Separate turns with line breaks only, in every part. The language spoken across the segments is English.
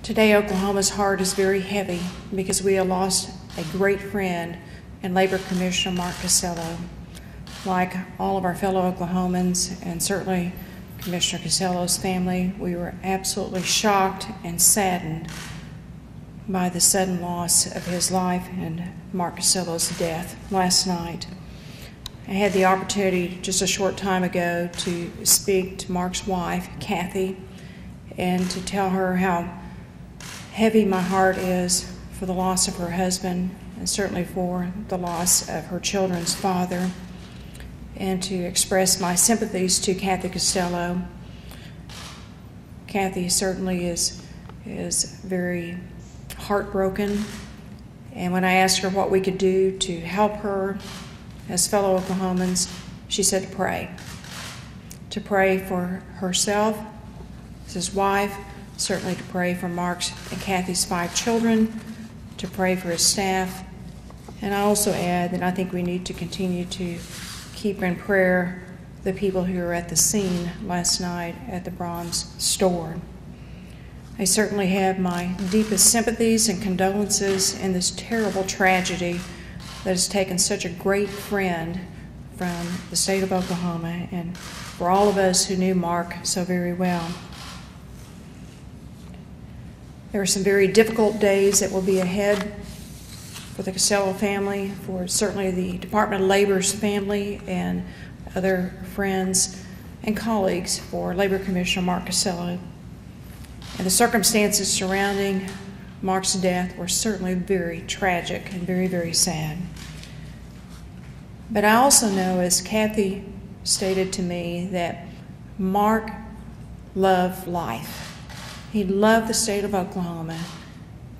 Today, Oklahoma's heart is very heavy because we have lost a great friend in Labor Commissioner Mark Costello. Like all of our fellow Oklahomans, and certainly Commissioner Costello's family, we were absolutely shocked and saddened by the sudden loss of his life and Mark Costello's death last night. I had the opportunity just a short time ago to speak to Mark's wife, Kathy, and to tell her how heavy my heart is for the loss of her husband and certainly for the loss of her children's father, and to express my sympathies to Kathy Costello. Kathy certainly is very heartbroken, and when I asked her what we could do to help her as fellow Oklahomans, she said to pray. To pray for herself, as his wife, certainly to pray for Mark's and Kathy's 5 children, to pray for his staff, and I also add that I think we need to continue to keep in prayer the people who were at the scene last night at the Brahms store. I certainly have my deepest sympathies and condolences in this terrible tragedy that has taken such a great friend from the state of Oklahoma and for all of us who knew Mark so very well. There are some very difficult days that will be ahead for the Costello family, for certainly the Department of Labor's family and other friends and colleagues for Labor Commissioner Mark Costello. And the circumstances surrounding Mark's death were certainly very tragic and very, very sad. But I also know, as Kathy stated to me, that Mark loved life. He loved the state of Oklahoma.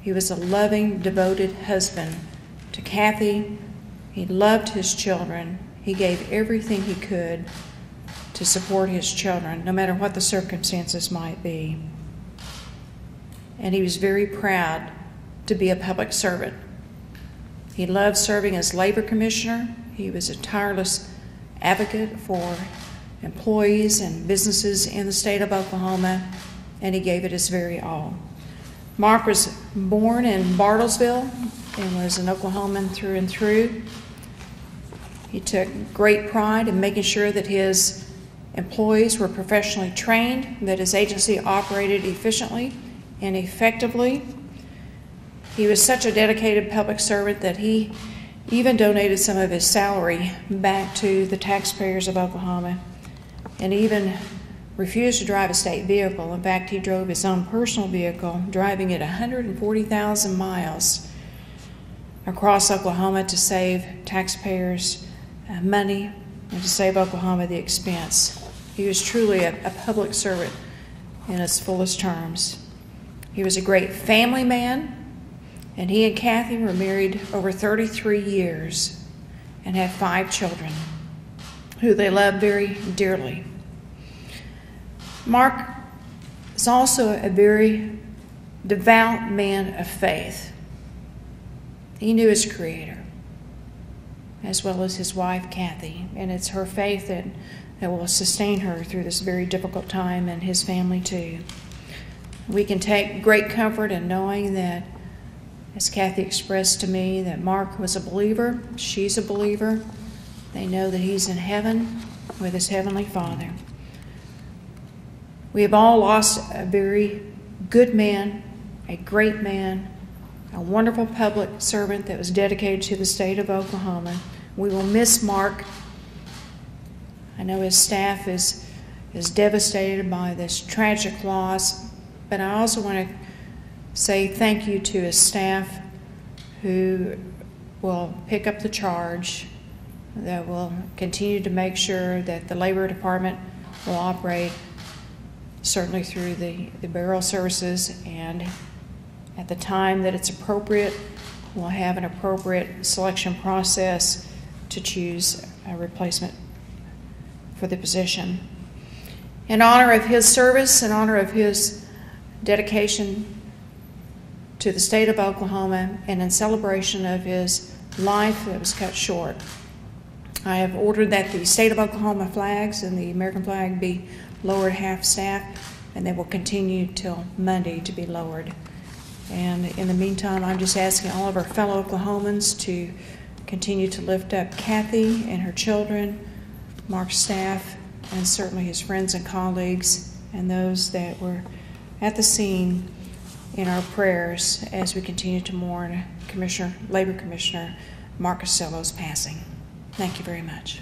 He was a loving, devoted husband to Kathy. He loved his children. He gave everything he could to support his children, no matter what the circumstances might be. And he was very proud to be a public servant. He loved serving as Labor Commissioner. He was a tireless advocate for employees and businesses in the state of Oklahoma, and he gave it his very all. Mark was born in Bartlesville and was an Oklahoman through and through. He took great pride in making sure that his employees were professionally trained, that his agency operated efficiently and effectively. He was such a dedicated public servant that he even donated some of his salary back to the taxpayers of Oklahoma, and even refused to drive a state vehicle. In fact, he drove his own personal vehicle, driving it 140,000 miles across Oklahoma to save taxpayers money and to save Oklahoma the expense. He was truly a public servant in its fullest terms. He was a great family man, and he and Kathy were married over 33 years and have 5 children who they love very dearly. Mark is also a very devout man of faith. He knew his Creator, as well as his wife, Kathy, and it's her faith that will sustain her through this very difficult time, and his family too. We can take great comfort in knowing that, as Kathy expressed to me, that Mark was a believer, she's a believer. They know that he's in heaven with his Heavenly Father. We have all lost a very good man, a great man, a wonderful public servant that was dedicated to the state of Oklahoma. We will miss Mark. I know his staff is devastated by this tragic loss, but I also want to say thank you to his staff who will pick up the charge, that will continue to make sure that the Labor Department will operate certainly through the burial services, and at the time that it's appropriate, we'll have an appropriate selection process to choose a replacement for the position. In honor of his service, in honor of his dedication to the state of Oklahoma, and in celebration of his life that was cut short, I have ordered that the state of Oklahoma flags and the American flag be lowered half-staff, and they will continue till Monday to be lowered. And in the meantime, I'm just asking all of our fellow Oklahomans to continue to lift up Kathy and her children, Mark's staff, and certainly his friends and colleagues, and those that were at the scene in our prayers as we continue to mourn Labor Commissioner Mark Costello's passing. Thank you very much.